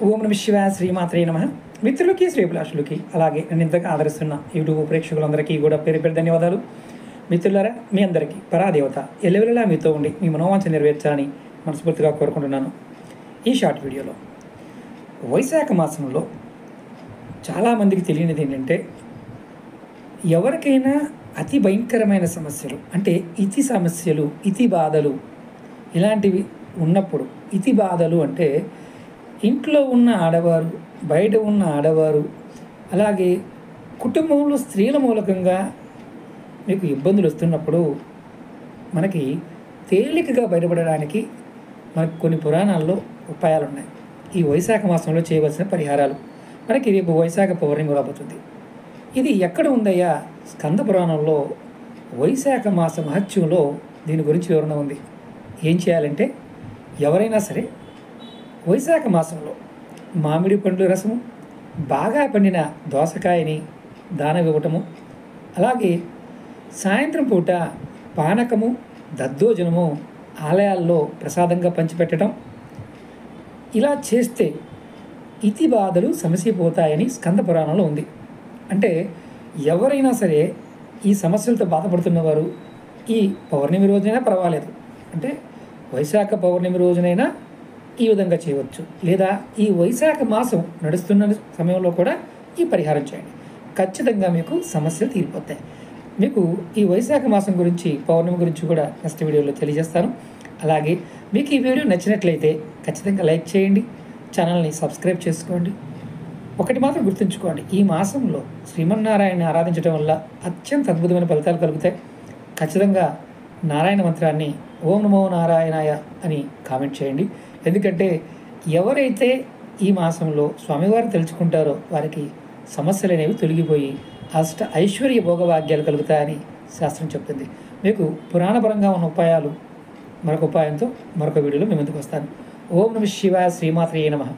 ఓం నమ శివాయ శ్రీమాత్రే నమ. మిత్రులకి శ్రీభిలాషులకి అలాగే నన్ను ఇంతగా ఆదరిస్తున్న యూట్యూబ్ ప్రేక్షకులందరికీ కూడా పేరు పేరు ధన్యవాదాలు. మిత్రులారా, మీ అందరికీ పరాదేవత ఎల్లవెల్లలా మీతో ఉండి మీ మనోవాంఛ నెరవేర్చాలని మనస్ఫూర్తిగా కోరుకుంటున్నాను. ఈ షార్ట్ వీడియోలో వైశాఖ మాసంలో చాలామందికి తెలియనిది ఏంటంటే, ఎవరికైనా అతి భయంకరమైన సమస్యలు అంటే ఇతి సమస్యలు, ఇతి బాధలు ఇలాంటివి ఉన్నప్పుడు, ఇతి బాధలు అంటే ఇంట్లో ఉన్న ఆడవారు, బయట ఉన్న ఆడవారు, అలాగే కుటుంబంలో స్త్రీల మూలకంగా మీకు ఇబ్బందులు వస్తున్నప్పుడు మనకి తేలికగా బయటపడడానికి మనకు కొన్ని పురాణాల్లో ఉపాయాలు ఉన్నాయి. ఈ వైశాఖ మాసంలో చేయవలసిన పరిహారాలు మనకి రేపు వైశాఖ పౌర్ణమి రాబోతుంది. ఇది ఎక్కడ ఉందయ్యా? స్కంద పురాణంలో వైశాఖ మాస మహత్యంలో దీని గురించి వివరణ ఉంది. ఏం చేయాలంటే, ఎవరైనా సరే వైశాఖ మాసంలో మామిడి పండ్ల రసము, బాగా పండిన దోసకాయని దానం ఇవ్వటము, అలాగే సాయంత్రం పూట పానకము, దద్దోజనము ఆలయాల్లో ప్రసాదంగా పంచిపెట్టడం, ఇలా చేస్తే ఇతి బాధలు సమసిపోతాయని స్కంద పురాణంలో ఉంది. అంటే ఎవరైనా సరే ఈ సమస్యలతో బాధపడుతున్నవారు ఈ పౌర్ణమి రోజైనా పర్వాలేదు, అంటే వైశాఖ పౌర్ణమి రోజునైనా ఈ విధంగా చేయవచ్చు, లేదా ఈ వైశాఖ మాసం నడుస్తున్న సమయంలో కూడా ఈ పరిహారం చేయండి. ఖచ్చితంగా మీకు సమస్యలు తీరిపోతాయి. మీకు ఈ వైశాఖ మాసం గురించి, పౌర్ణమి గురించి కూడా నెక్స్ట్ వీడియోలో తెలియజేస్తాను. అలాగే మీకు ఈ వీడియో నచ్చినట్లయితే ఖచ్చితంగా లైక్ చేయండి, ఛానల్ని సబ్స్క్రైబ్ చేసుకోండి. ఒకటి మాత్రం గుర్తుంచుకోండి, ఈ మాసంలో శ్రీమన్నారాయణని ఆరాధించడం వల్ల అత్యంత అద్భుతమైన ఫలితాలు కలుగుతాయి. ఖచ్చితంగా నారాయణ మంత్రాన్ని ఓం నమో నారాయణాయ అని కామెంట్ చేయండి. ఎందుకంటే ఎవరైతే ఈ మాసంలో స్వామివారిని తెలుసుకుంటారో వారికి సమస్యలు అనేవి తొలగిపోయి ఐశ్వర్య భోగభాగ్యాలు కలుగుతాయని శాస్త్రం చెప్తుంది. మీకు పురాణపరంగా ఉన్న ఉపాయాలు మరొక ఉపాయంతో మరొక వీడియోలో మీ ముందుకు వస్తాను. ఓం నమ శివాయ శ్రీమాత్రే నమః.